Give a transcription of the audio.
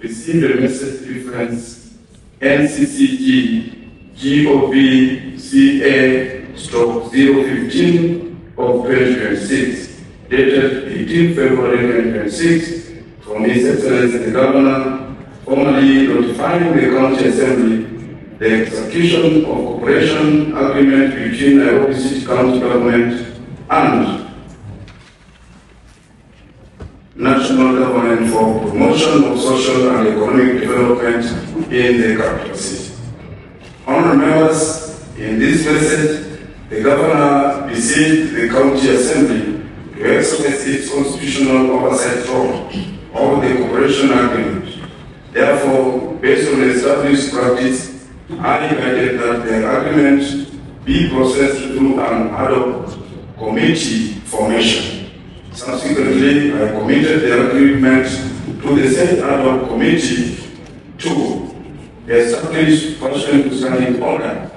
received a message reference NCCG GOV-CA/015 of 2026, dated 18 February 2026, from His Excellency the Governor, formally notifying the County Assembly the execution of cooperation agreement between Nairobi County Government and National Government for promotion of social and economic development in the capital city. Honourable members, in this message, the Governor beseeched the County Assembly to exercise its constitutional oversight role of the cooperation agreement. Therefore, based on established practice, I guided that the agreement be processed through an ad hoc committee formation. Subsequently, I committed the agreement to the said ad hoc committee to establish pursuant to standing order